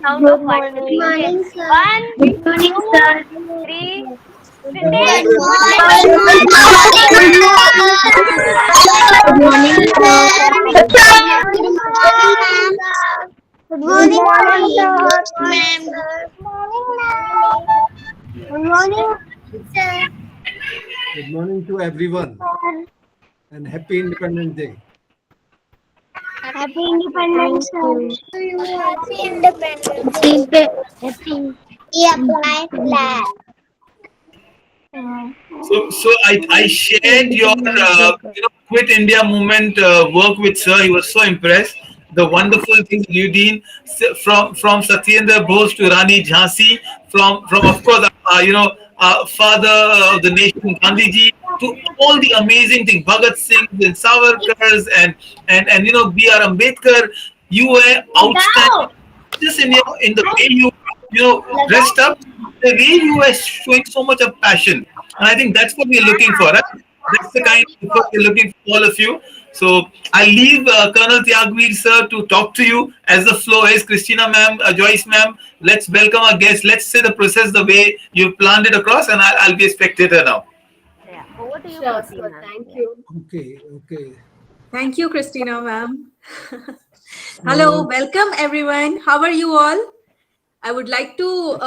Count Good of 1 to morning. 3. Good Okay. morning, sir. 1, Good morning, 2, sir. 3. Good Pretend. morning. Good Good morning. morning. Good morning, sir. Good morning, ma'am. Good morning, sir. Ma'am. Good morning, ma'am. Good morning, sir. Good morning to everyone and happy Independence Day. Happy Independence Day. Happy Independence Day. Happy. Yeah, black flag. So I shared your Quit India movement work with sir. He was so impressed. The wonderful things you did from Satyendra Bose to Rani Jhansi, from of course father of the nation Gandhiji to all the amazing things Bhagat Singh and Savarkars and B.R. Ambedkar. You were outstanding just in the way you dressed up, the way you were showing so much of passion, and I think that's what we're looking for. Right? That's the kind of what we're looking for, all of you. So I leave Colonel Tyagvir sir to talk to you as the flow is. Christina ma'am, Joyce ma'am, let's welcome our guests. Let's say the process the way you planned it across, and I'll be a spectator now. Yeah. Over to you, Sure, Kruti, sir. ma'am. Thank Yeah. you. Okay. Thank you, Christina, ma'am. Hello, So welcome everyone. How are you all? I would like to Good,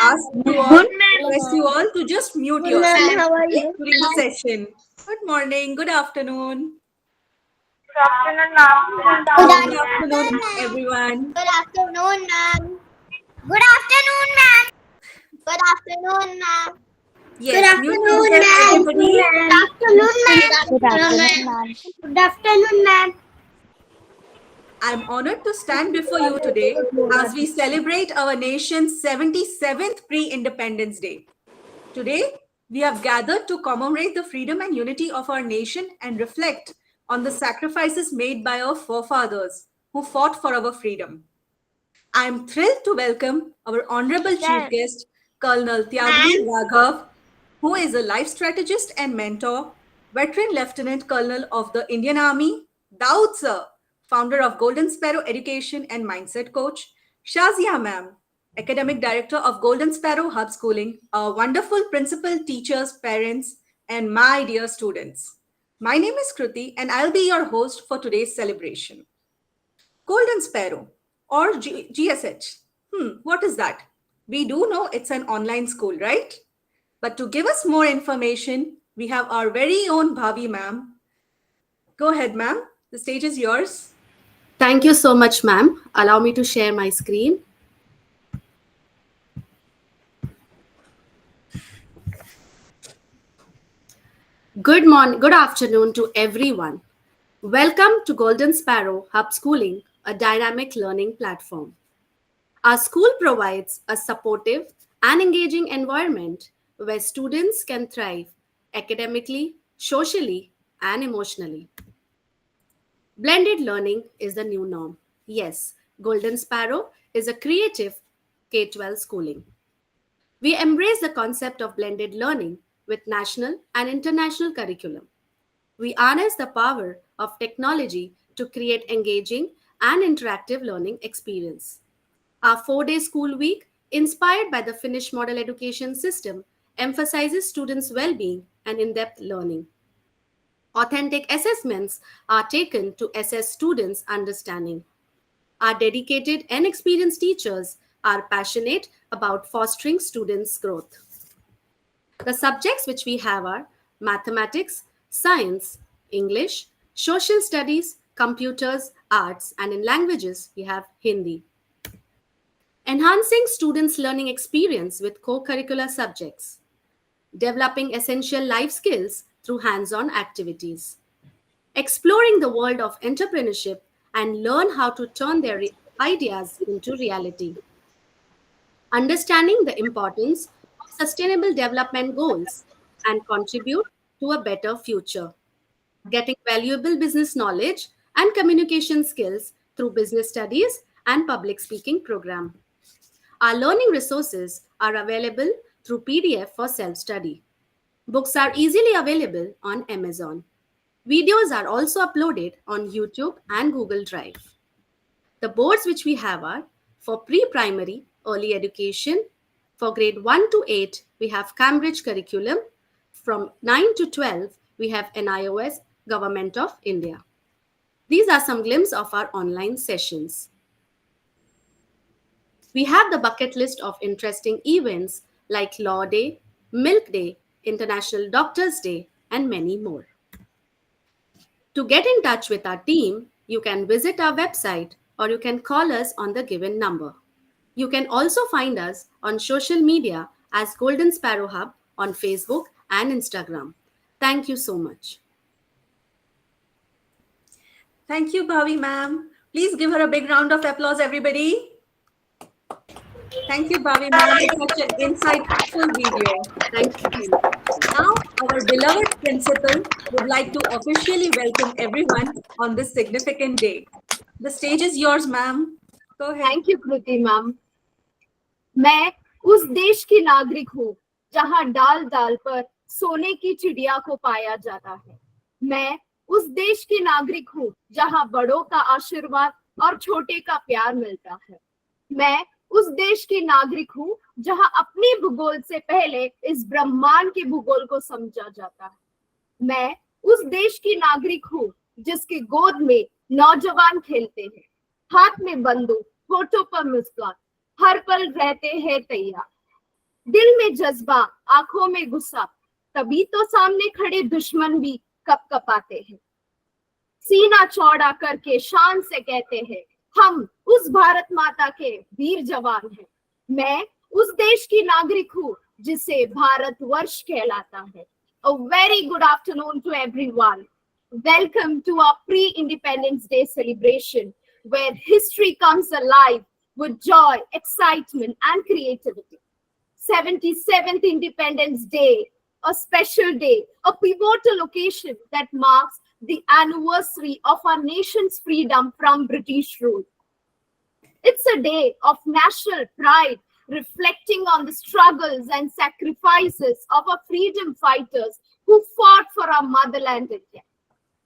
ask ma'am. you all, Good, request you ma'am. all to just mute Good, ma'am. yourself How are okay, you? during the session. Good morning, good afternoon. Good afternoon, ma'am. Good Good Good afternoon. afternoon, afternoon, ma'am. everyone. Good afternoon, ma'am. Good afternoon, ma'am. Good afternoon, ma'am. Good Yes, mute afternoon, yourself, ma'am. everybody. Good afternoon, ma'am. Good afternoon, ma'am. Good afternoon, ma'am. I'm honored to stand before you today as we celebrate our nation's 77th pre-independence day. Today, we have gathered to commemorate the freedom and unity of our nation and reflect on the sacrifices made by our forefathers who fought for our freedom. I am thrilled to welcome our Honorable Chief Then, Guest, Colonel Tyagvir Ma'am. Raghav, who is a life strategist and mentor, veteran Lieutenant Colonel of the Indian Army, Daud Sir, founder of Golden Sparrow Education and Mindset Coach, Shazia Ma'am, Academic Director of Golden Sparrow Hub Schooling, our wonderful principal, teachers, parents, and my dear students. My name is Kruti, and I'll be your host for today's celebration. Golden Sparrow or GSH. What is that? We do know it's an online school, right? But to give us more information, we have our very own Bhavi ma'am. Go ahead, ma'am. The stage is yours. Thank you so much, ma'am. Allow me to share my screen. Good afternoon to everyone. Welcome to Golden Sparrow Hub Schooling, a dynamic learning platform. Our school provides a supportive and engaging environment where students can thrive academically, socially, and emotionally. Blended learning is the new norm. Yes, Golden Sparrow is a creative K 12 schooling. We embrace the concept of blended learning with national and international curriculum. We harness the power of technology to create engaging and interactive learning experience. Our 4-day school week, inspired by the Finnish model education system, emphasizes students' well-being and in-depth learning. Authentic assessments are taken to assess students' understanding. Our dedicated and experienced teachers are passionate about fostering students' growth. The subjects which we have are mathematics, science, English, social studies, computers, arts, and in languages we have Hindi. Enhancing students' learning experience with co curricular subjects. Developing essential life skills through hands on activities. Exploring the world of entrepreneurship and learn how to turn their ideas into reality. Understanding the importance of sustainable development goals and contribute to a better future. Getting valuable business knowledge and communication skills through business studies and public speaking program. Our learning resources are available through PDF for self study. Books are easily available on Amazon. Videos are also uploaded on YouTube and Google Drive. The boards which we have are For pre-primary, early education, for grade 1 to 8, we have Cambridge curriculum. From 9 to 12, we have NIOS, Government of India. These are some glimpses of our online sessions. We have the bucket list of interesting events like Law Day, Milk Day, International Doctors' Day, and many more. To get in touch with our team, you can visit our website or you can call us on the given number. You can also find us on social media as Golden Sparrow Hub on Facebook and Instagram. Thank you so much. Thank you, Bhavi ma'am. Please give her a big round of applause, everybody. Thank you, Bhavi ma'am, for such an insightful video. Thank you. Now, our beloved principal would like to officially welcome everyone on this significant day. The stage is yours, ma'am. Go ahead. Thank you Kriti ma'am. मैं उस देश की नागरिक हूँ जहाँ डाल डाल पर सोने की चिड़िया को पाया जाता है। मैं उस देश की नागरिक हूँ जहाँ बड़ों का आशीर्वाद और छोटे का प्यार मिलता है। मैं उस देश की नागरिक हूँ जहाँ अपनी भूगोल से पहले इस ब्रह्मांड के भूगोल को समझा जाता है। मैं उस देश की नागरिक हूँ जिसकी गोद में नौजवान खेलते हैं, हाथ में बंदूक, होठों पर मुस्कान, हर पल रहते हैं तैयार। दिल में जज्बा, आंखों में गुस्सा, तभी तो सामने खड़े दुश्मन भी कपकपाते हैं। सीना चौड़ा करके शान से कहते हैं, हम उस भारत माता के वीर जवान हैं। मैं उस देश की नागरिक हूँ जिसे भारतवर्ष कहलाता है। A very good afternoon to everyone. Welcome to our pre-Independence Day celebration, where history comes alive with joy, excitement, and creativity. 77th Independence Day, a special day, a pivotal occasion that marks the anniversary of our nation's freedom from British rule. It's a day of national pride, reflecting on the struggles and sacrifices of our freedom fighters who fought for our motherland India.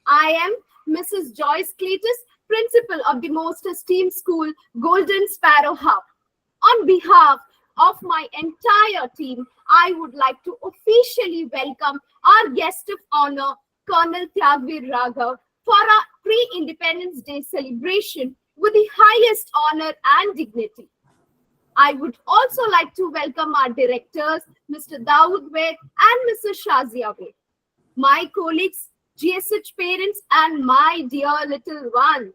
I am Mrs. Joyce Cletus, principal of the most esteemed school, Golden Sparrow Hub. On behalf of my entire team, I would like to officially welcome our guest of honor, Col Tyagvir for our pre-Independence Day celebration with the highest honor and dignity. I would also like to welcome our directors, Mr. Tyagvir and Mrs. Shazia, my colleagues, GSH parents, and my dear little ones.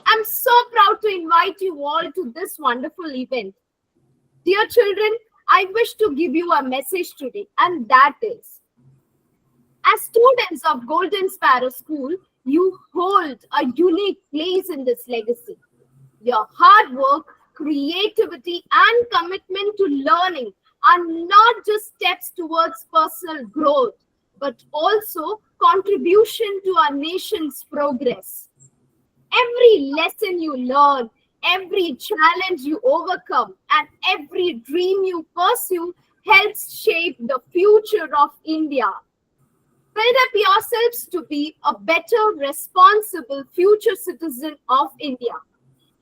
I'm so proud to invite you all to this wonderful event. Dear children, I wish to give you a message today, and that is, as students of Golden Sparrow School, you hold a unique place in this legacy. Your hard work, creativity, and commitment to learning are not just steps towards personal growth, but also contribution to our nation's progress. Every lesson you learn, every challenge you overcome, and every dream you pursue helps shape the future of India. Build up yourselves to be a better, responsible future citizen of India.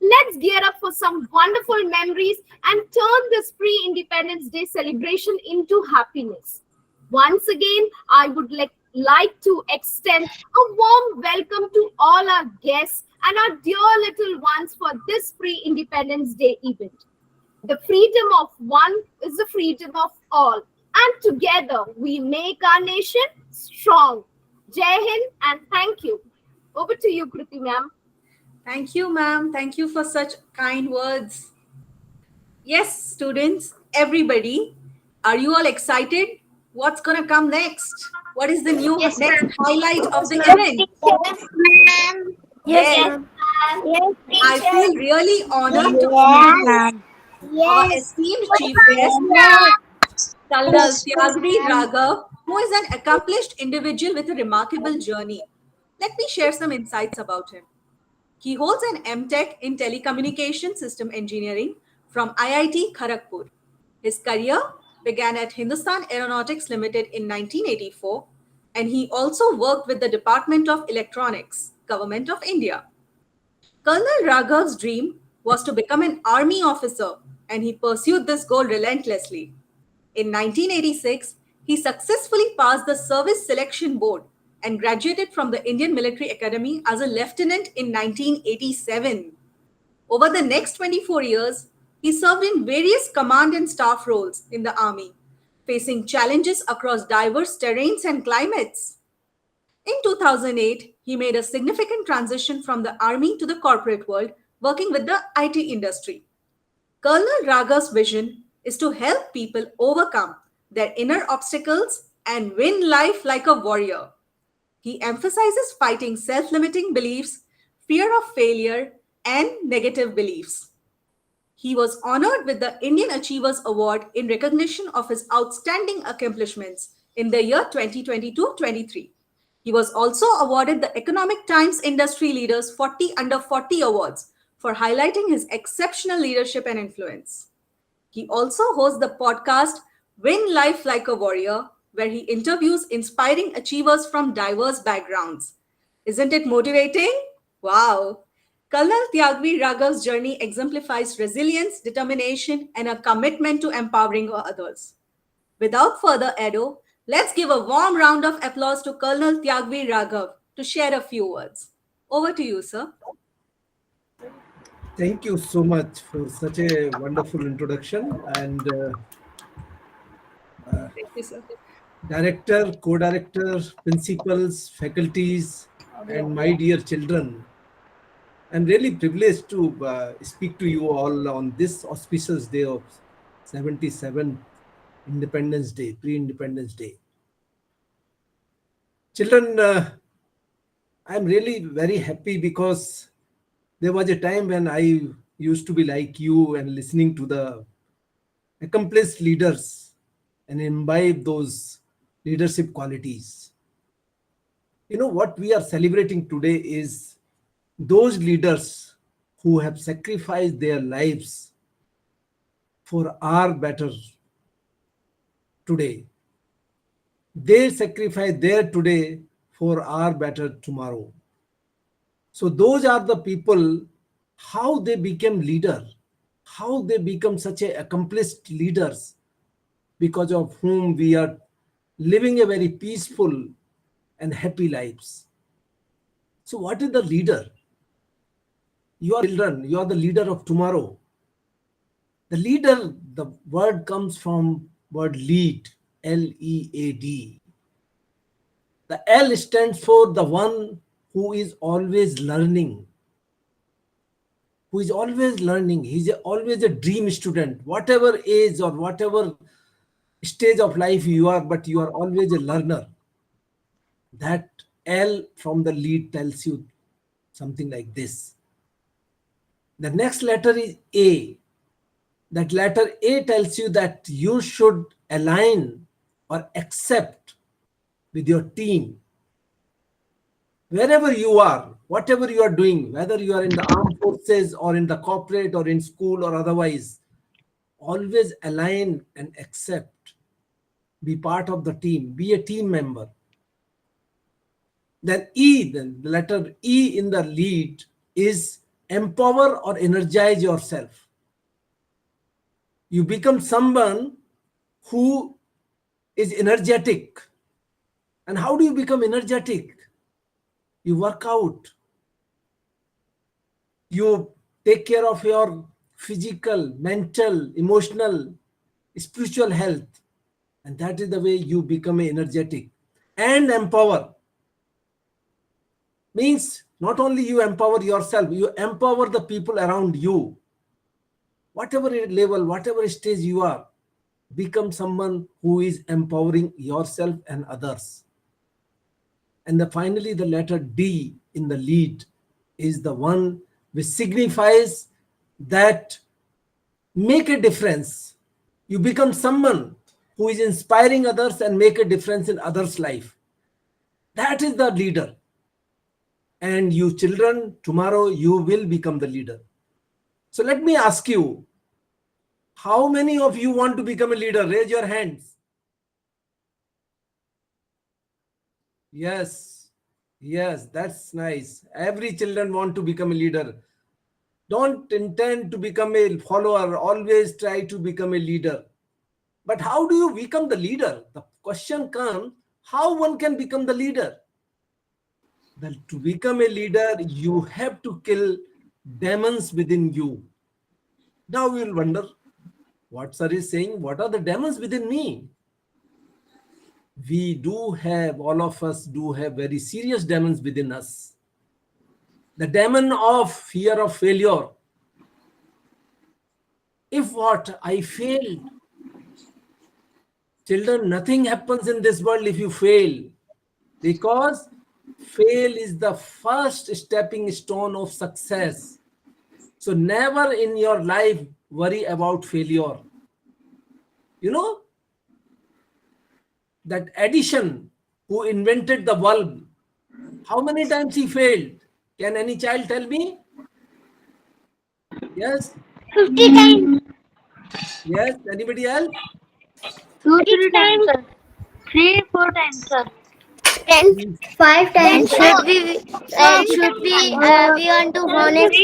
Let's gear up for some wonderful memories and turn this pre-Independence Day celebration into happiness. Once again, I would like to extend a warm welcome to all our guests and our dear little ones for this pre-Independence Day event. The freedom of one is the freedom of all, and together we make our nation strong. Jai Hind and thank you. Over to you, Kriti ma'am. Thank you, ma'am. Thank you for such kind words. Yes, students, everybody, are you all excited? What's going to come next? What is the new next highlight of the event? Yes, ma'am. Yes. Yes, I feel really honored to Yes. our esteemed chief guest, Col Tyagvir, who is an accomplished individual with a remarkable journey. Let me share some insights about him. He holds an MTech in Telecommunication System Engineering from IIT Kharagpur. His career began at Hindustan Aeronautics Limited in 1984, and he also worked with the Department of Electronics, Government of India. Colonel Raghav's dream was to become an army officer, and he pursued this goal relentlessly. In 1986, he successfully passed the Service Selection Board and graduated from the Indian Military Academy as a lieutenant in 1987. Over the next 24 years, he served in various command and staff roles in the army, facing challenges across diverse terrains and climates. In 2008, he made a significant transition from the army to the corporate world, working with the IT industry. Colonel Raghav's vision is to help people overcome their inner obstacles and win life like a warrior. He emphasizes fighting self limiting beliefs, fear of failure, and negative beliefs. He was honored with the Indian Achievers Award in recognition of his outstanding accomplishments in the year 2022-23. He was also awarded the Economic Times Industry Leaders 40 Under 40 Awards for highlighting his exceptional leadership and influence. He also hosts the podcast Win Life Like a Warrior, where he interviews inspiring achievers from diverse backgrounds. Isn't it motivating? Wow! Colonel Tyagvir Raghav's journey exemplifies resilience, determination, and a commitment to empowering others. Without further ado, let's give a warm round of applause to Colonel Tyagvir Raghav to share a few words. Over to you, sir. Thank you so much for such a wonderful introduction. And Thank you, sir. director, co-director, principals, faculties, and my dear children, I'm really privileged to speak to you all on this auspicious day of 77th Independence Day, pre-Independence Day. Children, I'm really very happy because there was a time when I used to be like you and listening to the accomplished leaders and imbibe those leadership qualities. You know, what we are celebrating today is those leaders who have sacrificed their lives for our better today. They sacrifice their today for our better tomorrow. So those are the people, how they became leader, how they become such a accomplished leaders, because of whom we are living a very peaceful and happy lives. So what is the leader? You are children, you are the leader of tomorrow. The leader, the word comes from word lead, L-E-A-D. The L stands for the one who is always learning. Who is always learning. He's always a dream student. Whatever age or whatever stage of life you are, but you are always a learner. That L from the lead tells you something like this. The next letter is A. That letter A tells you that you should align or accept with your team. Wherever you are, whatever you are doing, whether you are in the armed forces or in the corporate or in school or otherwise, always align and accept. Be part of the team. Be a team member. Then E, the letter E in the lead is empower or energize yourself. You become someone who is energetic. And how do you become energetic? You work out. You take care of your physical, mental, emotional, spiritual health. And that is the way you become energetic. And empower. Means not only you empower yourself, you empower the people around you. Whatever level, whatever stage you are, become someone who is empowering yourself and others. And finally, the letter D in the lead is the one which signifies that make a difference. You become someone who is inspiring others and make a difference in others' life. That is the leader. And you children, tomorrow you will become the leader. So let me ask you, how many of you want to become a leader? Raise your hands. Yes, that's nice. Every children want to become a leader. Don't intend to become a follower, always try to become a leader. But how do you become the leader? The question comes, how one can become the leader? To become a leader, you have to kill demons within you. Now you will wonder, what sir is saying, what are the demons within me? We do have, all of us do have very serious demons within us. The demon of fear of failure. If what? I failed. Children, nothing happens in this world if you fail. Because fail is the first stepping stone of success. So never in your life worry about failure. You know, that Edison who invented the bulb, how many times he failed? Can any child tell me? Yes? 50 times. Yes? Anybody else? 2-3 times, sir. 3-4 times, sir. 10, 5 times. Should we want to honest?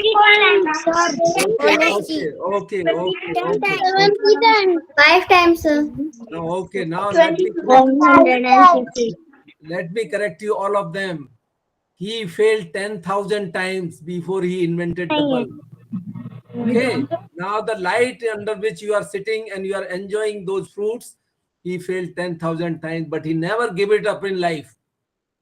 Okay. 70 times. 5 times, sir. No, okay, now 150. let me correct you all of them. He failed 10,000 times before he invented the bulb. Okay, now the light under which you are sitting and you are enjoying those fruits, he failed 10,000 times, but he never gave it up in life.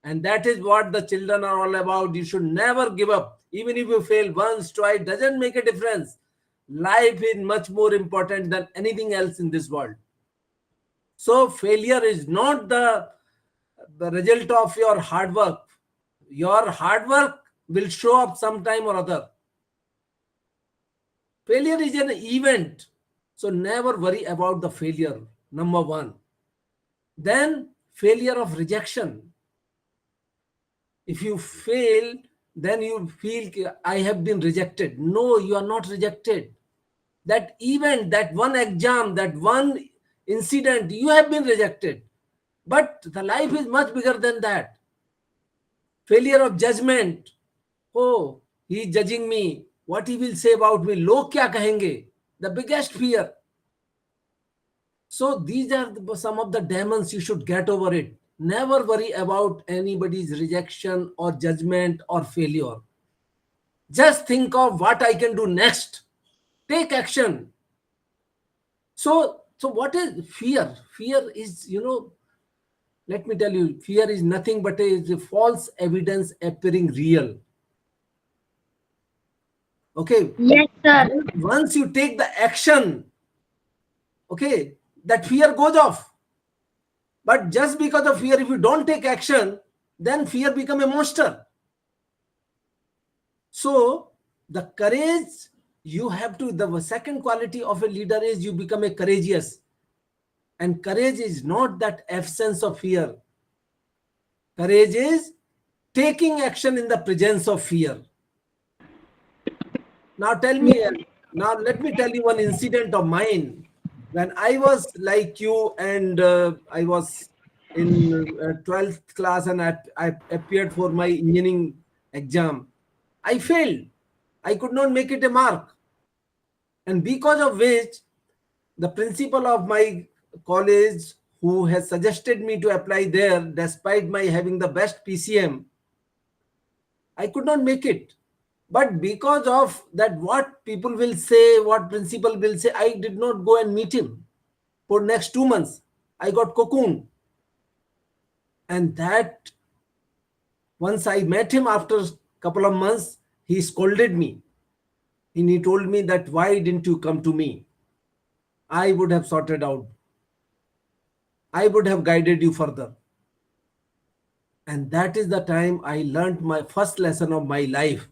And that is what the children are all about. You should never give up. Even if you fail once, twice, doesn't make a difference. Life is much more important than anything else in this world. So failure is not the result of your hard work. Your hard work will show up sometime or other. Failure is an event. So never worry about the failure, number one. Then failure of rejection. If you fail, then you feel, I have been rejected. No, you are not rejected. That event, that one exam, that one incident, you have been rejected. But the life is much bigger than that. Failure of judgment. Oh, he is judging me. What he will say about me? Log kya kahenge? The biggest fear. So these are some of the demons. You should get over it. Never worry about anybody's rejection or judgment or failure. Just think of what I can do next. Take action. So what is fear? Fear is, let me tell you, fear is nothing but a false evidence appearing real. Okay. Yes, sir. Once you take the action, okay, that fear goes off. But just because of fear, if you don't take action, then fear becomes a monster. So the courage you have to, the second quality of a leader is you become a courageous. And courage is not that absence of fear. Courage is taking action in the presence of fear. Now let me tell you one incident of mine. When I was like you and I was in 12th class and I appeared for my engineering exam, I failed. I could not make it a mark. And because of which, the principal of my college, who has suggested me to apply there, despite my having the best PCM, I could not make it. But because of that, what people will say, what principal will say, I did not go and meet him. For next 2 months, I got cocooned. And that, once I met him after a couple of months, he scolded me. And he told me that, why didn't you come to me? I would have sorted out. I would have guided you further. And that is the time I learned my first lesson of my life,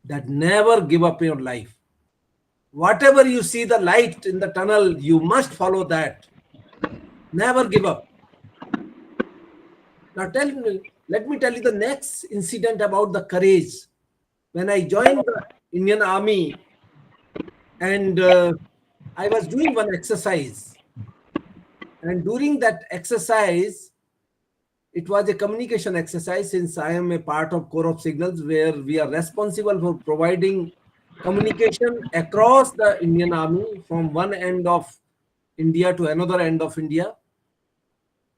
that never give up your life. Whatever you see the light in the tunnel, you must follow that. Never give up. Now let me tell you the next incident about the courage. When I joined the Indian Army and I was doing one exercise. And during that exercise, it was a communication exercise, since I am a part of Corps of Signals, where we are responsible for providing communication across the Indian Army from one end of India to another end of India.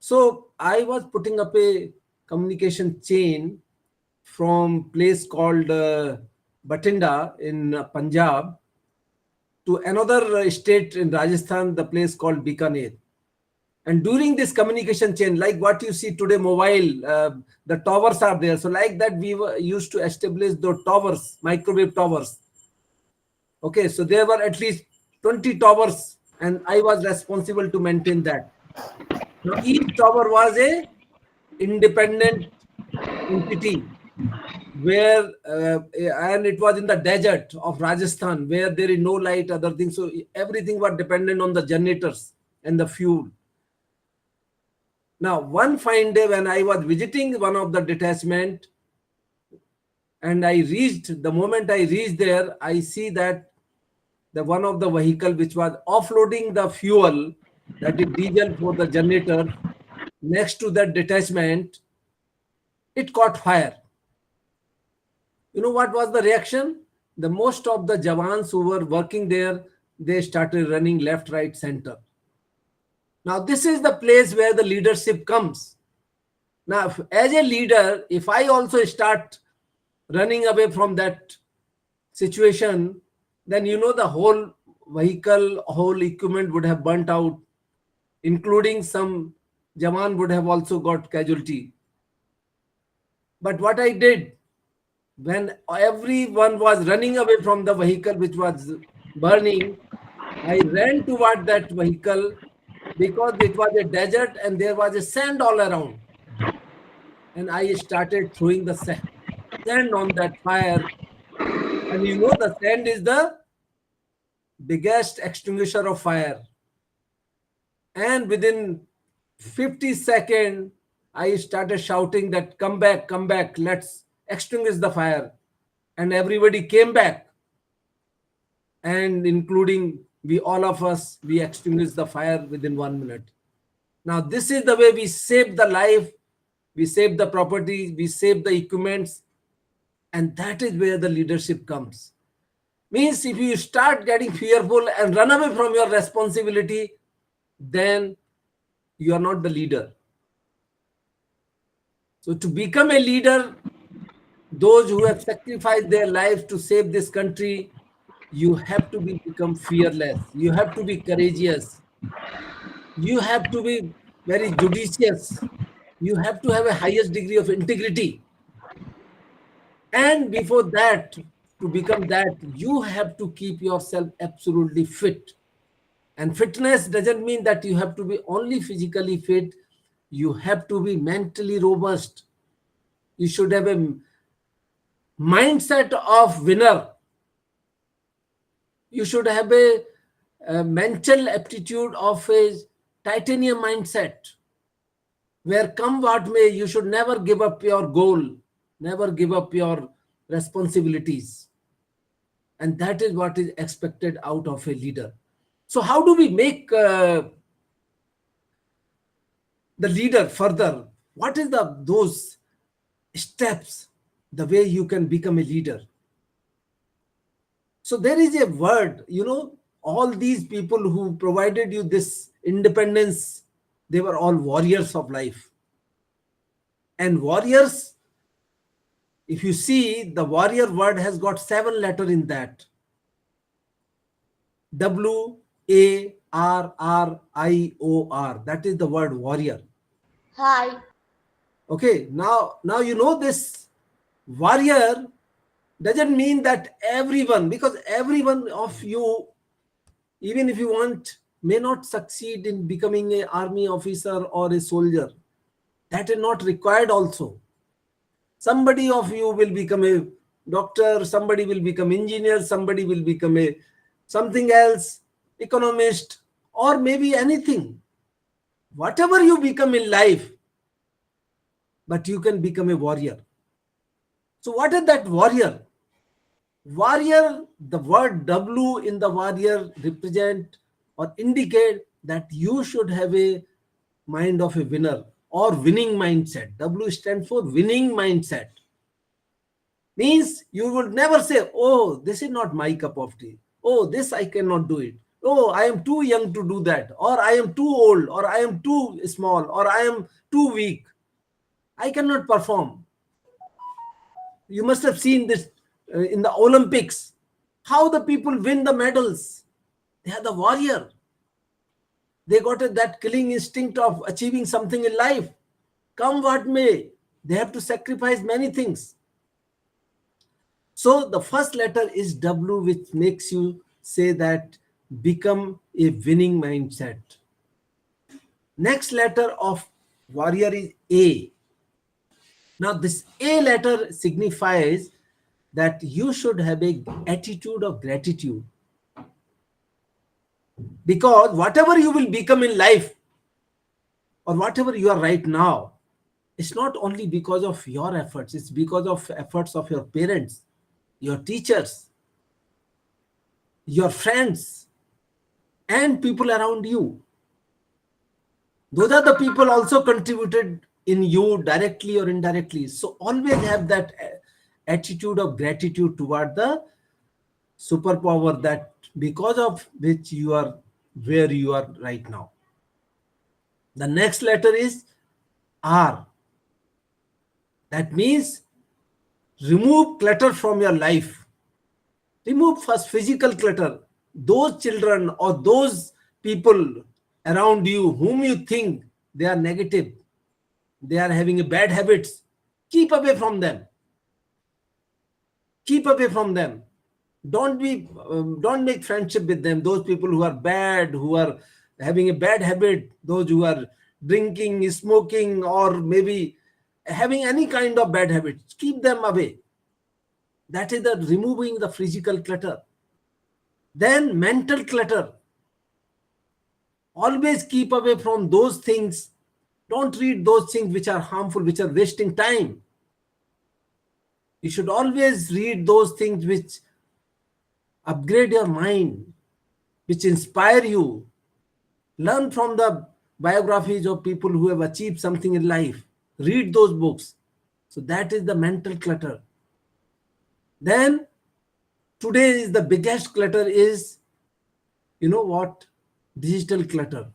So I was putting up a communication chain from place called Batinda in Punjab to another state in Rajasthan, the place called Bikaner. And during this communication chain, like what you see today, mobile, the towers are there. So like that, we were used to establish those towers, microwave towers. Okay, so there were at least 20 towers, and I was responsible to maintain that. Now each tower was a independent entity where and it was in the desert of Rajasthan where there is no light, other things. So everything was dependent on the generators and the fuel. Now, one fine day when I was visiting one of the detachment, and the moment I reached there, I see that the one of the vehicle which was offloading the fuel, that is diesel for the generator, next to that detachment, it caught fire. You know what was the reaction? The most of the Jawans who were working there, they started running left, right, center. Now, this is the place where the leadership comes. Now, as a leader, if I also start running away from that situation, then you know the whole vehicle, whole equipment would have burnt out, including some Jawan would have also got casualty. But what I did, when everyone was running away from the vehicle which was burning, I ran toward that vehicle because it was a desert and there was a sand all around. And I started throwing the sand on that fire. And you know, the sand is the biggest extinguisher of fire. And within 50 seconds, I started shouting that, come back, let's extinguish the fire. And everybody came back. And including all of us, we extinguished the fire within 1 minute. Now, this is the way we save the life, we save the property, we save the equipments. And that is where the leadership comes. Means if you start getting fearful and run away from your responsibility, then you are not the leader. So to become a leader, those who have sacrificed their lives to save this country, you have to become fearless. You have to be courageous. You have to be very judicious. You have to have a highest degree of integrity. And before that, to become that, you have to keep yourself absolutely fit. And fitness doesn't mean that you have to be only physically fit. You have to be mentally robust. You should have a mindset of winner. You should have a mental aptitude of a titanium mindset, where come what may, you should never give up your goal, never give up your responsibilities. And that is what is expected out of a leader. So how do we make the leader further? What is those steps, the way you can become a leader? So there is a word, all these people who provided you this independence, they were all warriors of life. And warriors, if you see, the warrior word has got 7 letters in that. WARRIOR. That is the word warrior. Hi. Okay, now you know this warrior doesn't mean that everyone, because everyone of you, even if you want, may not succeed in becoming an army officer or a soldier. That is not required also. Somebody of you will become a doctor, somebody will become engineer, somebody will become a something else, economist, or maybe anything. Whatever you become in life, but you can become a warrior. So what is that warrior? Warrior, the word W in the warrior represent or indicate that you should have a mind of a winner or winning mindset. W stands for winning mindset. Means you would never say, oh, this is not my cup of tea. Oh, this I cannot do it. Oh, I am too young to do that. Or I am too old. Or I am too small. Or I am too weak. I cannot perform. You must have seen this in the Olympics. How the people win the medals. They are the warrior. They got that killing instinct of achieving something in life. Come what may. They have to sacrifice many things. So the first letter is W, which makes you say that become a winning mindset. Next letter of warrior is A. Now this A letter signifies that you should have an attitude of gratitude. Because whatever you will become in life, or whatever you are right now, it's not only because of your efforts, it's because of efforts of your parents, your teachers, your friends, and people around you. Those are the people also contributed in you directly or indirectly. So always have that attitude of gratitude toward the superpower that because of which you are where you are right now. The next letter is R. That means remove clutter from your life. Remove first physical clutter. Those children or those people around you whom you think they are negative, they are having bad habits, keep away from them. Keep away from them. Don't make friendship with them. Those people who are bad, who are having a bad habit, those who are drinking, smoking, or maybe having any kind of bad habits, keep them away. That is the removing the physical clutter. Then mental clutter. Always keep away from those things. Don't read those things which are harmful, which are wasting time. You should always read those things which upgrade your mind, which inspire you. Learn from the biographies of people who have achieved something in life. Read those books. So that is the mental clutter. Then today is the biggest clutter is, you know what? Digital clutter.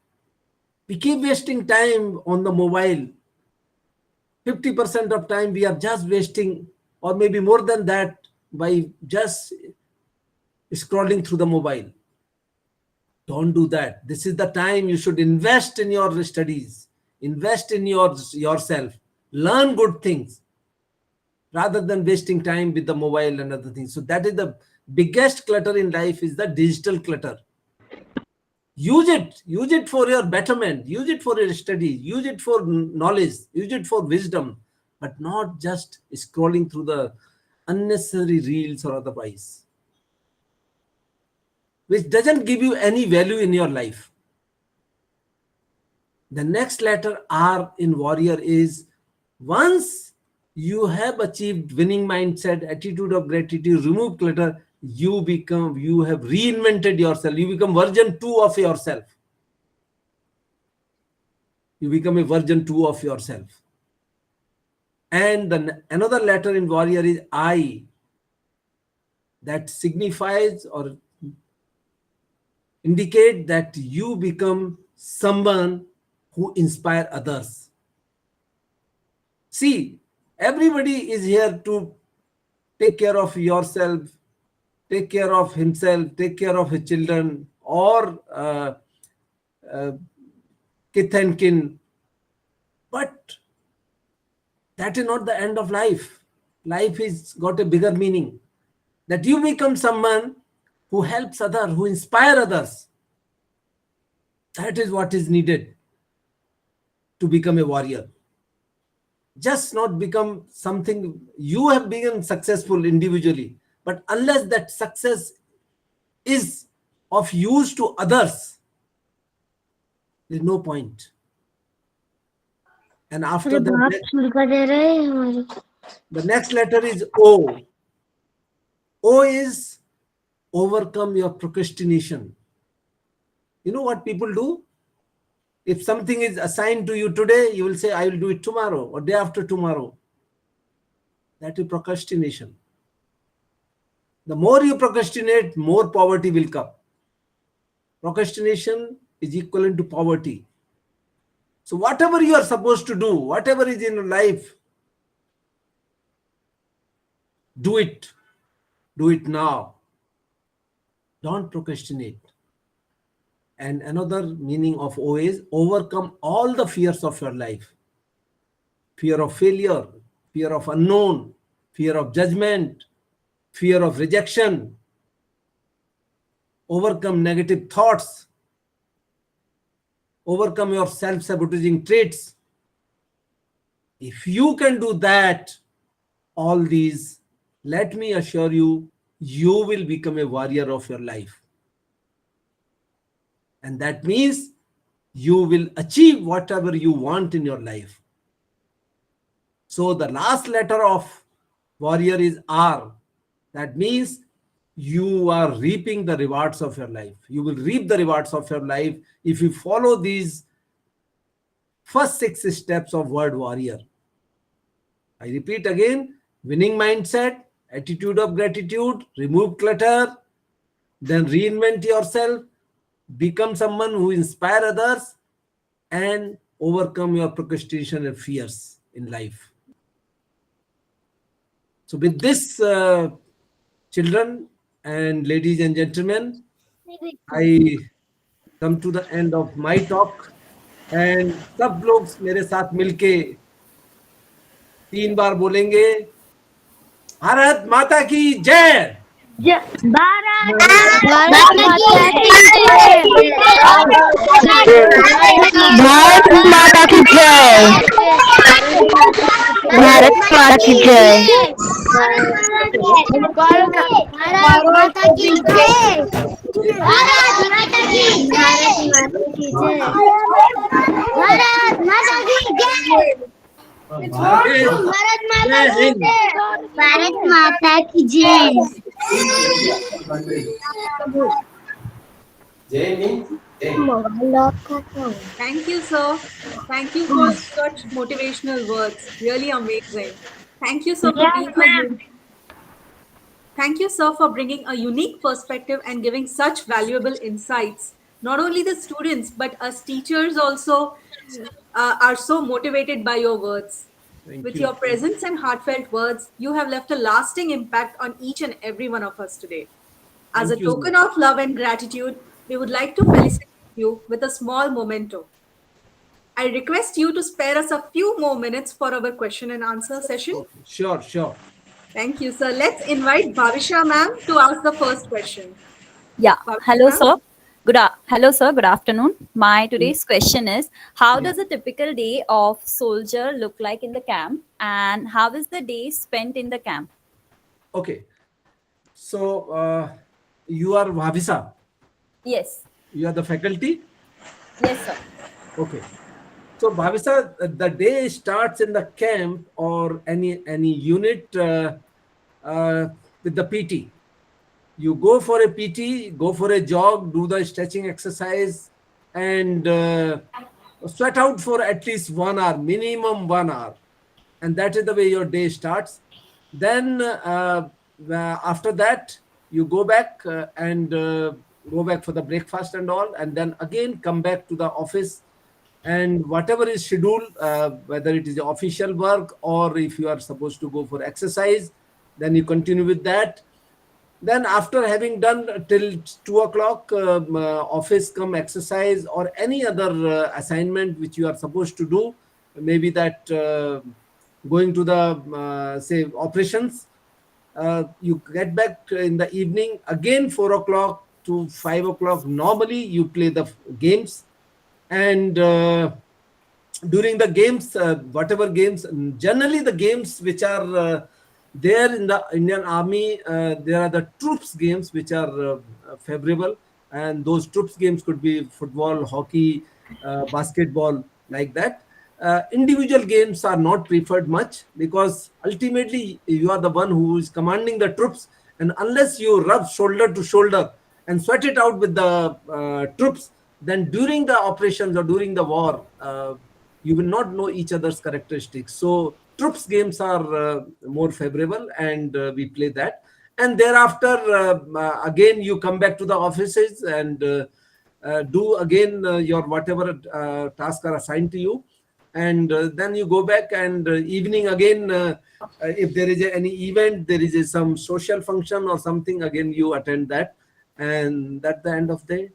We keep wasting time on the mobile. 50% of time we are just wasting, or maybe more than that, by just scrolling through the mobile. Don't do that. This is the time you should invest in your studies, invest in yourself, learn good things rather than wasting time with the mobile and other things. So that is the biggest clutter in life, is the digital clutter. Use it for your betterment, use it for your studies, use it for knowledge, use it for wisdom, but not just scrolling through the unnecessary reels or otherwise, which doesn't give you any value in your life. The next letter R in warrior is, once you have achieved winning mindset, attitude of gratitude, remove clutter, you have reinvented yourself. You become version 2 of yourself. You become a version 2 of yourself. And another letter in warrior is I. That signifies or indicate that you become someone who inspire others. See, everybody is here to take care of yourself, take care of himself, take care of his children, or kith and kin. But that is not the end of life. Life has got a bigger meaning. That you become someone who helps others, who inspire others. That is what is needed to become a warrior. Just not become something. You have become successful individually, but unless that success is of use to others, there is no point. And after that, the next letter is O. O is overcome your procrastination. You know what people do? If something is assigned to you today, you will say, I will do it tomorrow or day after tomorrow. That is procrastination. The more you procrastinate, more poverty will come. Procrastination is equivalent to poverty. So whatever you are supposed to do, whatever is in your life, do it. Do it now. Don't procrastinate. And another meaning of O is overcome all the fears of your life. Fear of failure, fear of unknown, fear of judgment, fear of rejection. Overcome negative thoughts. Overcome your self-sabotaging traits. If you can do that, all these, let me assure you, you will become a warrior of your life. And that means you will achieve whatever you want in your life. So the last letter of warrior is R. That means you are reaping the rewards of your life. You will reap the rewards of your life if you follow these first 6 steps of word warrior. I repeat again: winning mindset, attitude of gratitude, remove clutter, then reinvent yourself, become someone who inspire others, and overcome your procrastination and fears in life. So with this, children and ladies and gentlemen, I come to the end of my talk. And सब लोग मेरे साथ मिलके 3 बार बोलेंगे, भारत माता की जय। भारत माता की जय। भारत माता की जय। भारत माता की जय। भारत माता की जय। भारत माता की जय। भारत माता की जय। भारत माता की जय। Thank you, sir. Thank you for such motivational words. Really amazing. Thank you, sir, for being Thank you, sir, for bringing a unique perspective and giving such valuable insights. Not only the students, but us teachers also are so motivated by your words. With your presence and heartfelt words, you have left a lasting impact on each and every one of us today. As a token of love and gratitude, we would like to felicitate you with a small memento. I request you to spare us a few more minutes for our question and answer session. Sure, sure. Thank you, sir. Let's invite Bhavisha ma'am to ask the first question. Yeah. Bhavisha Hello, ma'am. sir. Hello, sir. Good afternoon. My today's question is: how does a typical day of soldier look like in the camp, and how is the day spent in the camp? Okay. So you are Bhavisa. Yes. You are the faculty. Yes, sir. Okay. So Bhavisa, the day starts in the camp or any unit with the PT. You go for a PT, go for a jog, do the stretching exercise, and sweat out for at least 1 hour, minimum 1 hour. And that is the way your day starts. Then after that, you go back and go back for the breakfast and all, and then again come back to the office. And whatever is scheduled, whether it is official work or if you are supposed to go for exercise, then you continue with that. Then after having done till 2 o'clock, office come exercise or any other assignment which you are supposed to do, maybe that going to the, say, operations, you get back in the evening, again 4 o'clock to 5 o'clock, normally you play the games. And during the games, whatever games, generally the games which are there in the Indian Army, there are the troops games which are favorable, and those troops games could be football, hockey, basketball, like that. Individual games are not preferred much because ultimately you are the one who is commanding the troops, and unless you rub shoulder to shoulder and sweat it out with the troops, then during the operations or during the war, you will not know each other's characteristics. So troops games are more favorable, and we play that. And thereafter, again, you come back to the offices and do again your whatever tasks are assigned to you. And then you go back, and evening again, if there is any event, there is some social function or something, again you attend that. And that's the end of the day.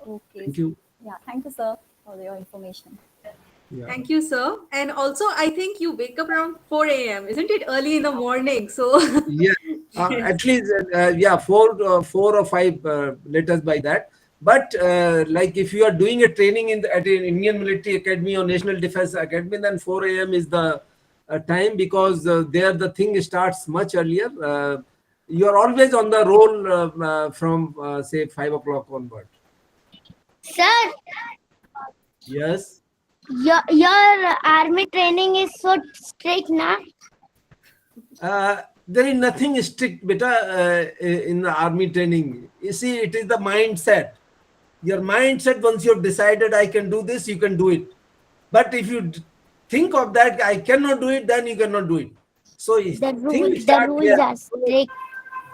Okay. Thank you. Yeah, thank you, sir, for your information. Yeah. Thank you, sir. And also, I think you wake up around 4 a.m., isn't it? Early in the morning. So, Yeah, at least yeah, four or five letters by that. But like if you are doing a training at an Indian Military Academy or National Defense Academy, then 4 a.m. is the time, because there the thing starts much earlier. You are always on the roll from say 5 o'clock onward. Sir, Yes. your army training is so strict, na? There is nothing strict, beta, in the army training. You see, it is the mindset. Your mindset, once you've decided I can do this, you can do it. But if you think of that, I cannot do it, then you cannot do it. So The things rules are strict.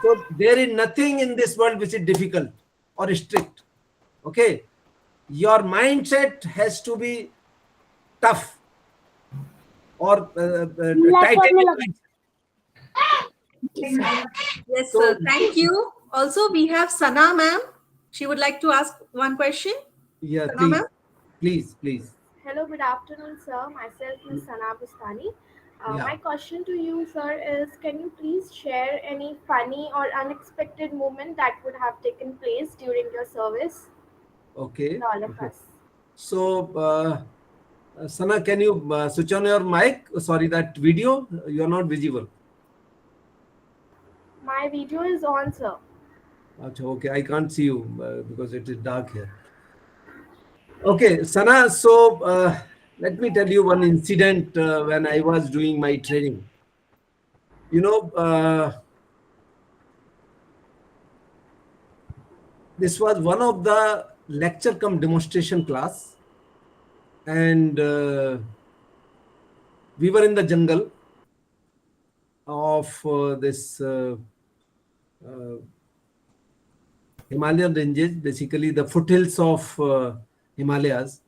So there is nothing in this world which is difficult or strict. Okay. Your mindset has to be tough or titanium mindset. yes, So- sir. Thank you. Also, we have Sana, ma'am. She would like to ask one question. Yeah, Sana, please, ma'am. please. Hello, good afternoon, sir. Myself is Sana Bustani. Yeah. My question to you, sir, is can you please share any funny or unexpected moment that would have taken place during your service Okay. with all of Okay. us? So, Sana, can you switch on your mic? Sorry, that video, you are not visible. My video is on, sir. Okay, I can't see you because it is dark here. Okay, Sana, so let me tell you one incident when I was doing my training. You know, this was one of the lecture cum demonstration class, and we were in the jungle of this Himalayan ranges, basically the foothills of Himalayas.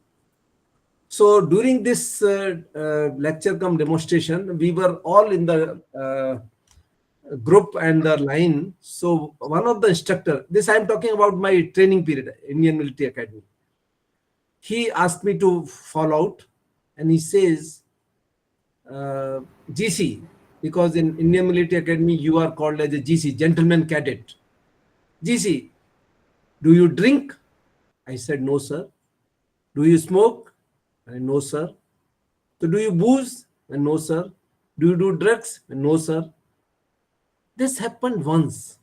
So during this lecture cum demonstration, we were all in the group and the line. So one of the instructor, this I am talking about my training period, Indian Military Academy. He asked me to fall out, and he says, GC, because in Indian Military Academy you are called as a GC, gentleman cadet. GC, do you drink? I said, no, sir. Do you smoke? No, sir. So do you booze? No, sir. Do you do drugs? No, sir. This happened once.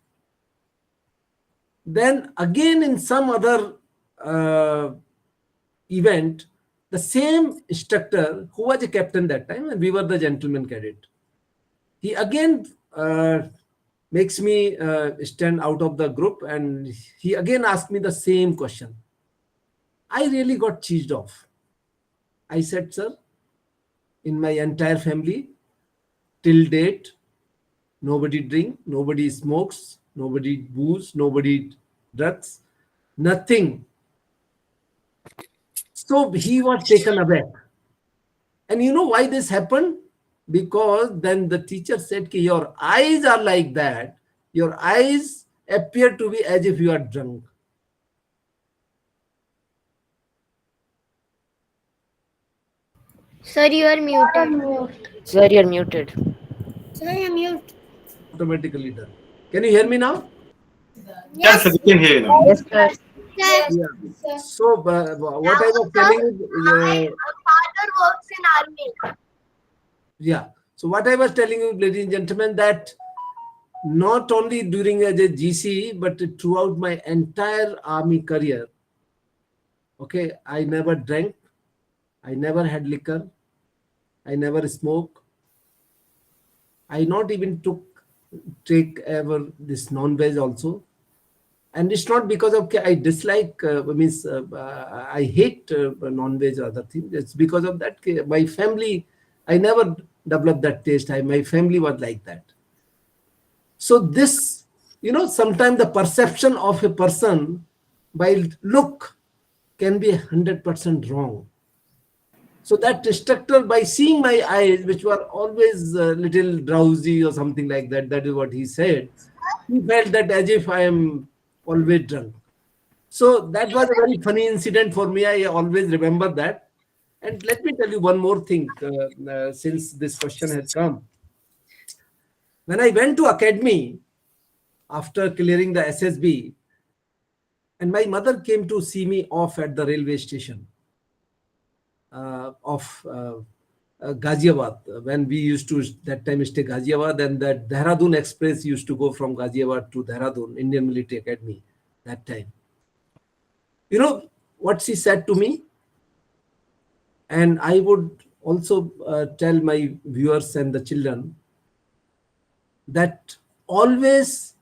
Then again in some other event, the same instructor who was a captain that time, and we were the gentleman cadet, he again makes me stand out of the group, and he again asked me the same question. I really got cheesed off. I said, sir, in my entire family, till date, nobody drink, nobody smokes, nobody booze, nobody drugs, nothing. So he was taken aback. And you know why this happened? Because then the teacher said, Ki, your eyes are like that. Your eyes appear to be as if you are drunk. Sir, you are muted. Sir, you're muted. Sir, you are mute. Automatically done. Can you hear me now? Yes, sir, we can hear you now. Yes, sir. Sir, Yeah. So what I was telling you, my father works in army. yeah. So what I was telling you, ladies and gentlemen, that not only during as a GC, but throughout my entire army career, okay, I never drank, I never had liquor, I never smoked, I not even take ever this non-veg also. And it's not because of I dislike, I hate non-veg or other things. It's because of that. My family, I never developed that taste. My family was like that. So this, sometimes the perception of a person by look can be 100% wrong. So that instructor, by seeing my eyes, which were always a little drowsy or something like that, that is what he said. He felt that as if I am always drunk. So that was a very funny incident for me. I always remember that. And let me tell you one more thing, since this question has come. When I went to academy after clearing the SSB, and my mother came to see me off at the railway station of Ghaziabad, when we used to that time stay Ghaziabad, and that Dehradun Express used to go from Ghaziabad to Dehradun, Indian Military Academy, that time. You know what she said to me? And I would also tell my viewers and the children that always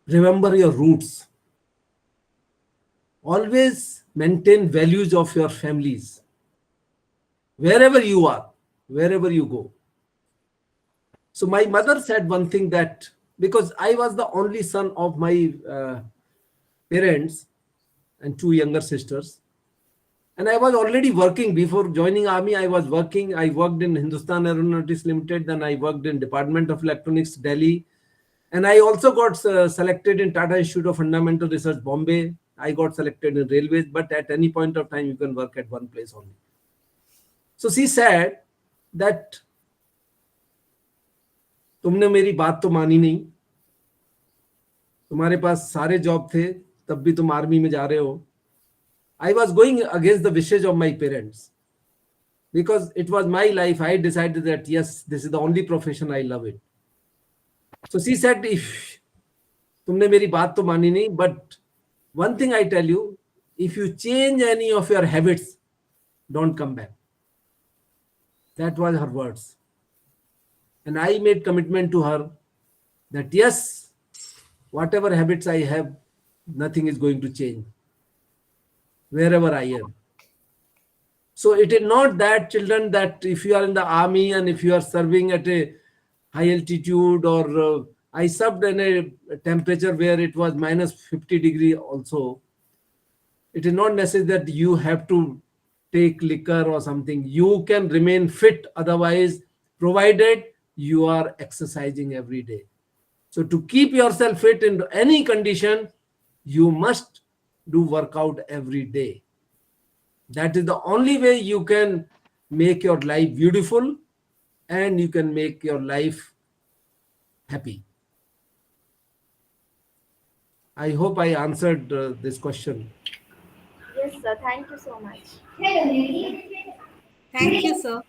remember your roots. Always maintain values of your families. Wherever you are, wherever you go. So my mother said one thing, that because I was the only son of my parents and two younger sisters, and I was already working before joining army. I was working. I worked in Hindustan Aeronautics Limited. Then I worked in Department of Electronics, Delhi. And I also got selected in Tata Institute of Fundamental Research, Bombay. I got selected in railways, but at any point of time, you can work at one place only. So she said that तुमने मेरी बात तो मानी नहीं, तुम्हारे पास सारे job थे, तब भी तुम आर्मी में जा रहे हो. I was going against the wishes of my parents because it was my life. I decided that yes, this is the only profession, I love it. So she said, if तुमने मेरी बात तो मानी नहीं, but one thing I tell you, if you change any of your habits, don't come back. That was her words. And I made commitment to her that yes, whatever habits I have, nothing is going to change wherever I am. So it is not that, children, that if you are in the army and if you are serving at a high altitude, or I served in a temperature where it was minus 50 degree also. It is not necessary that you have to take liquor or something. You can remain fit otherwise, provided you are exercising every day. So to keep yourself fit in any condition, you must do workout every day. That is the only way you can make your life beautiful and you can make your life happy. I hope I answered this question. Yes, sir. Thank you so much. Thank you, sir.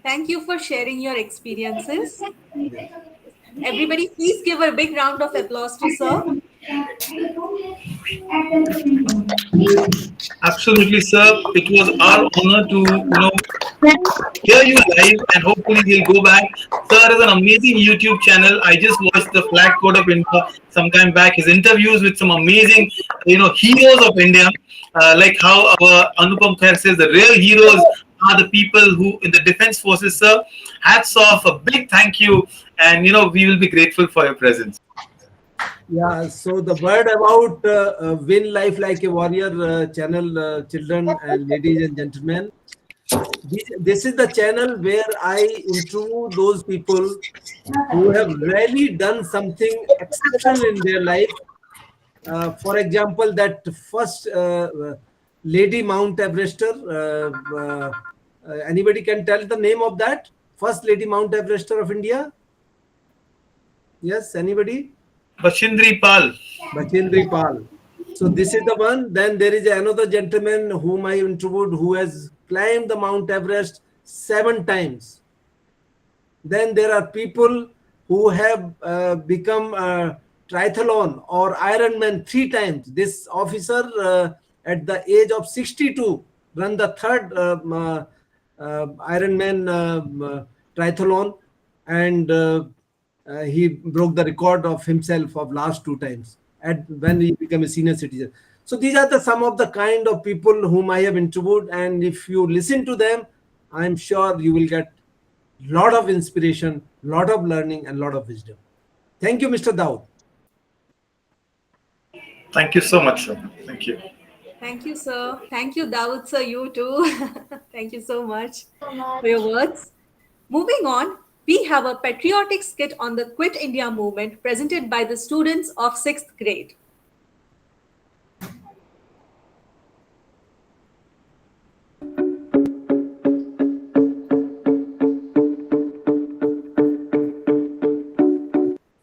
Thank you for sharing your experiences. Everybody, please give a big round of applause to sir. Absolutely, sir. It was our honor to hear you live, and hopefully we'll go back. Sir has an amazing YouTube channel. I just watched the Flag Code of India some time back. His interviews with some amazing, heroes of India, like how our Anupam Khair says, the real heroes are the people who in the defense forces, sir. Hats off, a big thank you, and we will be grateful for your presence. Yeah, so the word about Win Life Like a Warrior channel, children and ladies and gentlemen, this is the channel where I interview those people who have really done something exceptional in their life. For example, that first Lady Mount Everester, anybody can tell the name of that? First Lady Mount Everester of India? Yes, anybody? Bachindri Pal. Bachindri Pal. So this is the one. Then there is another gentleman whom I interviewed who has climbed the Mount Everest 7 times. Then there are people who have become triathlon or Ironman 3 times. This officer at the age of 62 ran the third Ironman triathlon, and he broke the record of himself of last 2 times when he became a senior citizen. So these are some of the kind of people whom I have interviewed, and if you listen to them, I'm sure you will get lot of inspiration, lot of learning, and lot of wisdom. Thank you, Mr. Daud. Thank you so much, sir. Thank you. Thank you, sir. Thank you, Dawood, sir. You too. Thank you so much for your words. Moving on, we have a patriotic skit on the Quit India movement presented by the students of 6th grade.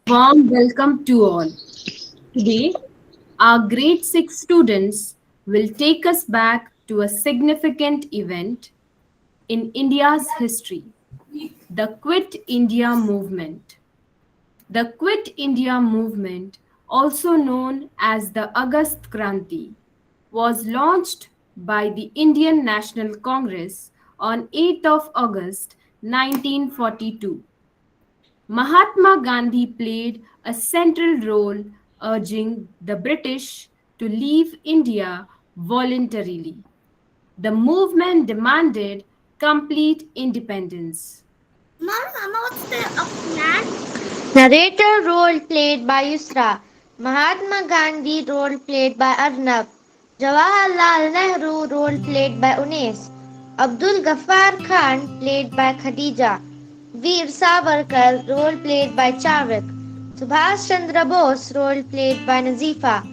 Warm welcome to all. Today, our grade 6 students will take us back to a significant event in India's history, the Quit India movement. The Quit India movement, also known as the Agast Kranti, was launched by the Indian National Congress on 8th of August 1942. Mahatma Gandhi played a central role urging the British to leave India voluntarily. The movement demanded complete independence. Mama, what's the plan? Narrator role played by Yusra. Mahatma Gandhi role played by Arnab. Jawaharlal Nehru role played by Unes. Abdul Ghaffar Khan played by Khadija. Veer Savarkar role played by Chavik. Subhash Chandra Bose role played by Nazifa.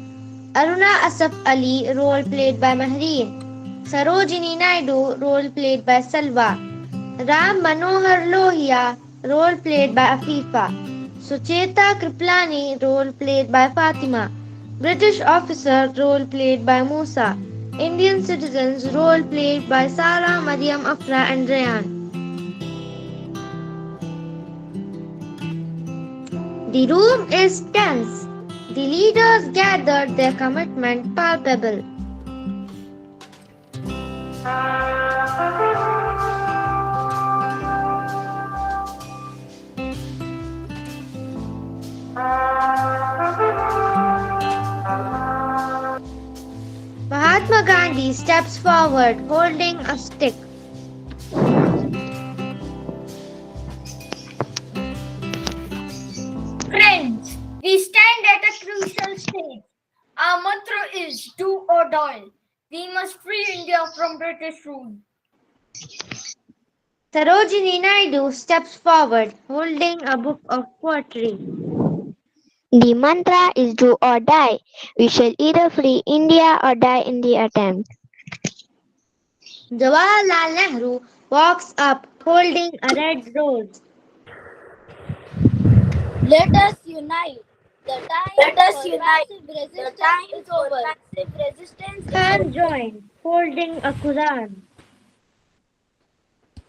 Aruna Asaf Ali role played by Mahreen. Sarojini Naidu role played by Salwa. Ram Manohar Lohia role played by Afifa. Sucheta Kriplani role played by Fatima. British officer role played by Musa. Indian citizens role played by Sarah, Mariam Afra and Rayan. The room is tense. The leaders gathered, their commitment palpable. Mahatma Gandhi steps forward holding a stick. Friends, we stand at a crucial stage. Our mantra is do or die. We must free India from British rule. Sarojini Naidu steps forward holding a book of poetry. The mantra is do or die. We shall either free India or die in the attempt. Jawaharlal Nehru walks up holding a red rose. Let us unite. The time is over. Massive resistance Khan joined holding a Quran.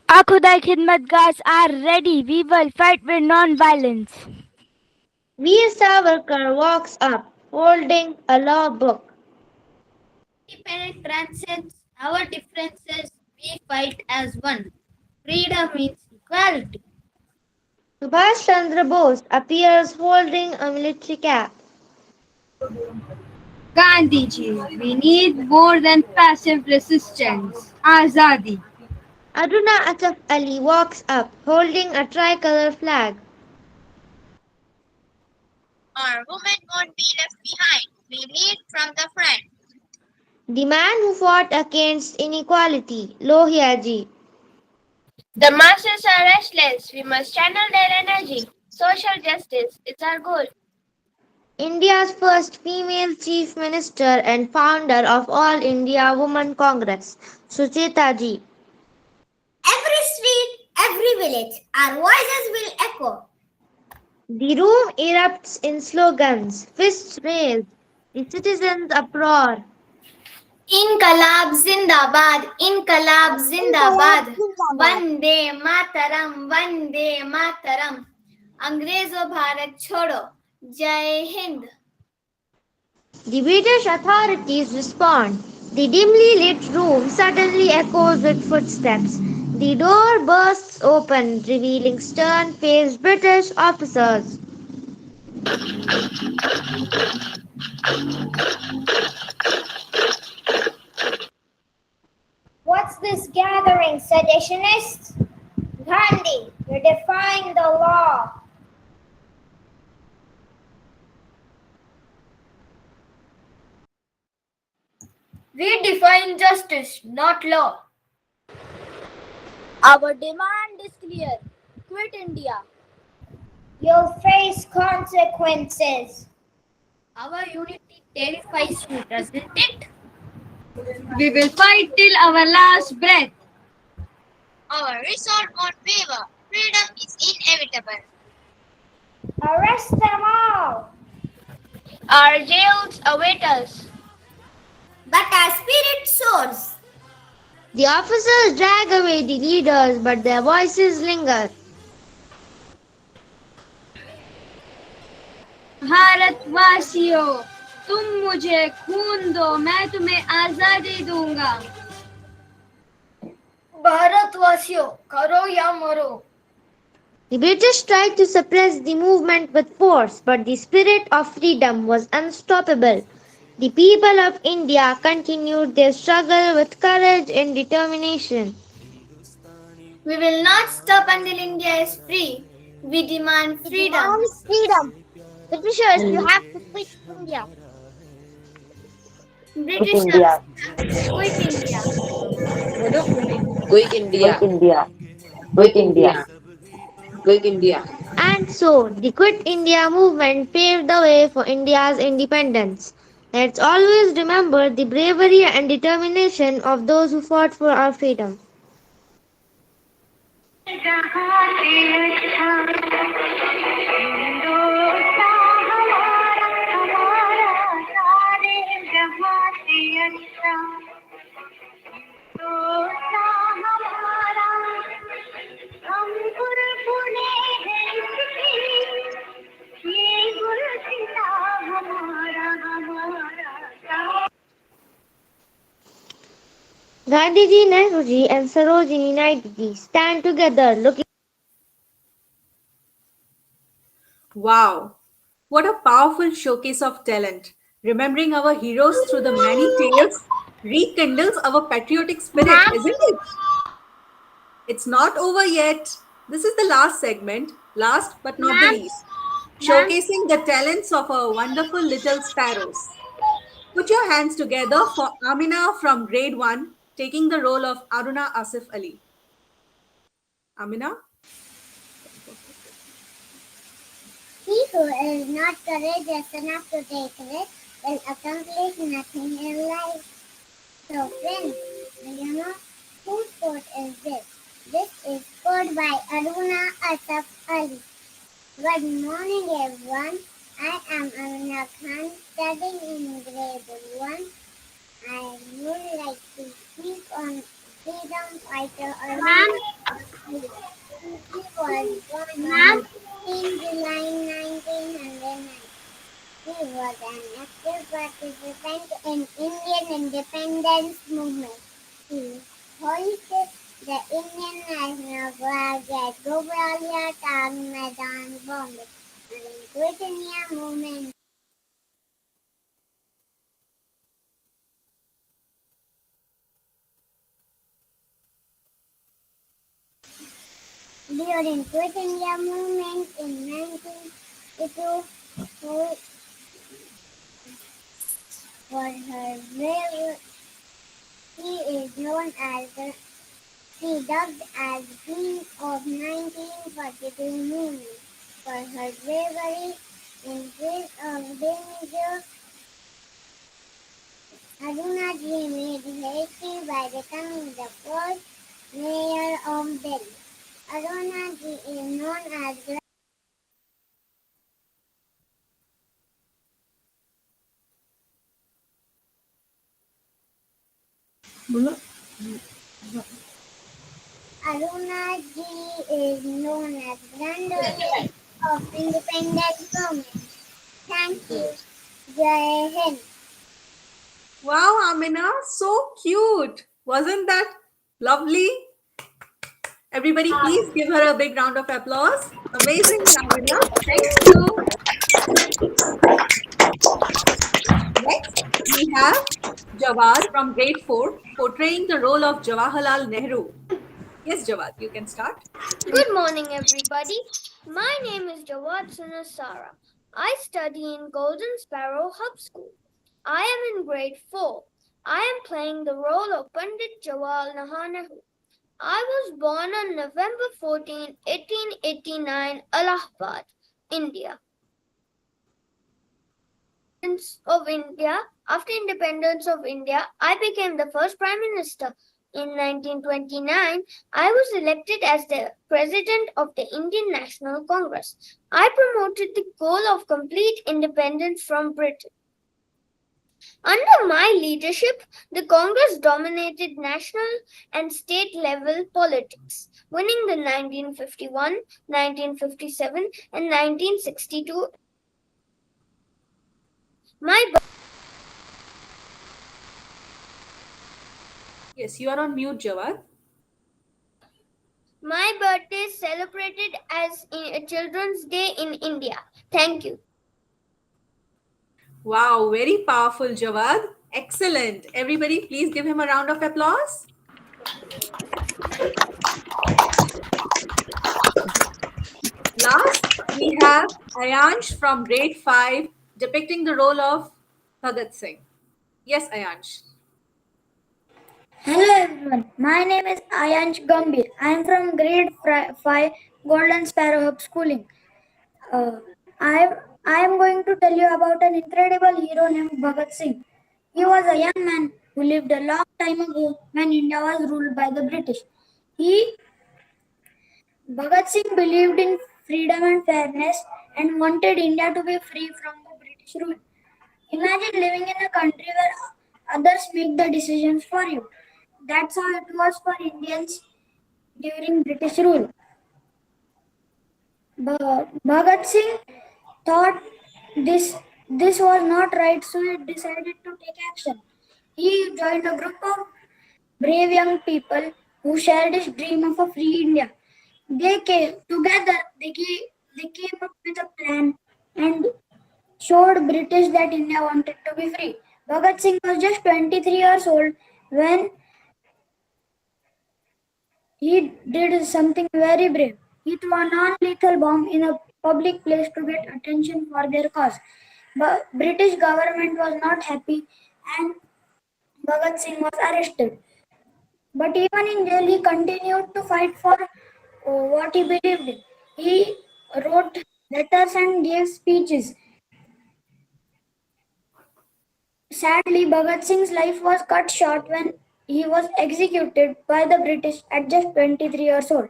Our Khudai Khidmatgars are ready. We will fight with non-violence. Veer Savarkar walks up holding a law book. Independence transcends our differences. We fight as one. Freedom means equality. Subhash Chandra Bose appears holding a military cap. Gandhiji, we need more than passive resistance. Azadi. Aruna Asaf Ali walks up holding a tricolor flag. Our women won't be left behind. We lead from the front. The man who fought against inequality, Lohiaji. The masses are restless. We must channel their energy. Social justice is our goal. India's first female chief minister and founder of All India Women Congress, Sucheta ji. Every street, every village, our voices will echo. The room erupts in slogans, fists raised, the citizens uproar. Inqilab Zindabad, Inqilab Zindabad, Vande Mataram, Vande Mataram, Angrezo Bharat Chodo, Jai Hind. The British authorities respond. The dimly lit room suddenly echoes with footsteps. The door bursts open, revealing stern-faced British officers. What's this gathering, seditionists? Gandhi, you're defying the law. We define justice, not law. Our demand is clear. Quit India. You'll face consequences. Our unity terrifies you, doesn't it? We will fight till our last breath. Our resolve won't waver. Freedom is inevitable. Arrest them all. Our jails await us. But our spirit soars. The officers drag away the leaders, but their voices linger. भारतवासियों, तुम मुझे खून दो, मैं तुम्हें आजादी दूंगा. भारतवासियों, करो या मरो. The British tried to suppress the movement with force, but the spirit of freedom was unstoppable. The people of India continued their struggle with courage and determination. We will not stop until India is free. We demand freedom. Freedom. Britishers, you have to quit India. Britishers, quit India. Quick India. Quick India. Quick India. And so, the Quit India movement paved the way for India's independence. Let's always remember the bravery and determination of those who fought for our freedom. Gandhiji, Nehruji and Sarojini Naiduji stand together looking. Wow, what a powerful showcase of talent. Remembering our heroes through the many tales rekindles our patriotic spirit, isn't it? It's not over yet. This is the last segment, last but not the least, showcasing the talents of our wonderful little sparrows. Put your hands together for Amina from grade 1, taking the role of Aruna Asif Ali. Amina? He who is not courageous enough to take risks will accomplish nothing in life. So friends, do you know whose quote is this? This is quote by Aruna Asaf Ali. Good morning everyone. I am Aruna Khan, studying in grade 1. I would like to speak on freedom fighter Aruna Asaf Ali. He was born on 15 July 1909. He was an active participant in Indian independence movement. He hoisted the Indian national flag at Gobralia Tag Maidan, Bombay during Quit India movement. During Quit India movement in 1982, for her bravery, she is known as she dubbed as Queen of 1942 movement. For her bravery in face of danger, Aruna Ji made history by becoming the first mayor of Delhi. Aruna Ji is known as Aruna Ji is known as granddaughter of independence movement. Thank you. Jai Hind. Wow, Amina, so cute. Wasn't that lovely? Everybody, please give her a big round of applause. Amazing, Amina. Thank you. Next, we have Jawad from grade 4 portraying the role of Jawaharlal Nehru. Yes, Jawad, you can start. Good morning, everybody. My name is Jawad Sunasara. I study in Golden Sparrow Hub School. I am in grade 4. I am playing the role of Pandit Jawaharlal Nehru. I was born on November 14, 1889, Allahabad, India. After independence of India, I became the first Prime Minister. In 1929, I was elected as the President of the Indian National Congress. I promoted the goal of complete independence from Britain. Under my leadership, the Congress dominated national and state level politics, winning the 1951, 1957, and 1962. Yes, you are on mute, Jawad. My birthday is celebrated as Children's Day in India. Thank you. Wow, very powerful, Jawad. Excellent. Everybody, please give him a round of applause. Last, we have Ayansh from grade 5 depicting the role of Bhagat Singh. Yes, Ayansh. Hello everyone, my name is Ayansh Gambhir. I am from grade 5 Golden Sparrow Hub Schooling. I am going to tell you about an incredible hero named Bhagat Singh. He was a young man who lived a long time ago when India was ruled by the British. Bhagat Singh believed in freedom and fairness and wanted India to be free from the British rule. Imagine living in a country where others make the decisions for you. That's how it was for Indians during British rule. Bhagat Singh thought this was not right, so he decided to take action. He joined a group of brave young people who shared his dream of a free India. They came together. They came up with a plan and showed British that India wanted to be free. Bhagat Singh was just 23 years old when he did something very brave. He threw a non-lethal bomb in a public place to get attention for their cause. But British government was not happy and Bhagat Singh was arrested. But even in jail, he continued to fight for what he believed in. He wrote letters and gave speeches. Sadly, Bhagat Singh's life was cut short when he was executed by the British at just 23 years old.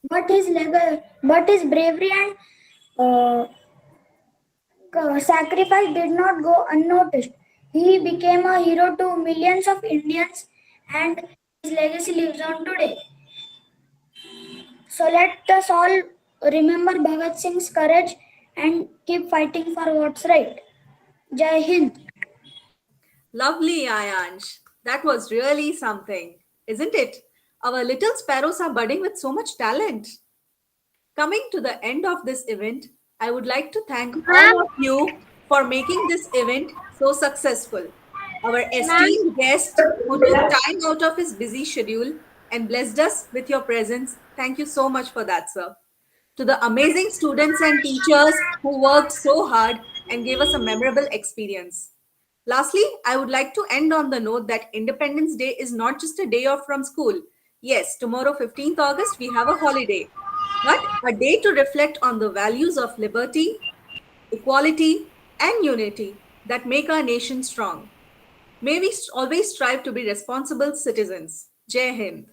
But his bravery and sacrifice did not go unnoticed. He became a hero to millions of Indians, and his legacy lives on today. So let us all remember Bhagat Singh's courage and keep fighting for what's right. Jai Hind. Lovely, Ayansh. That was really something, isn't it? Our little sparrows are budding with so much talent. Coming to the end of this event, I would like to thank all of you for making this event so successful. Our esteemed guest who took time out of his busy schedule and blessed us with your presence. Thank you so much for that, sir. To the amazing students and teachers who worked so hard and gave us a memorable experience. Lastly, I would like to end on the note that Independence Day is not just a day off from school. Yes, tomorrow, 15th August, we have a holiday, but a day to reflect on the values of liberty, equality, and unity that make our nation strong. May we always strive to be responsible citizens. Jai Hind.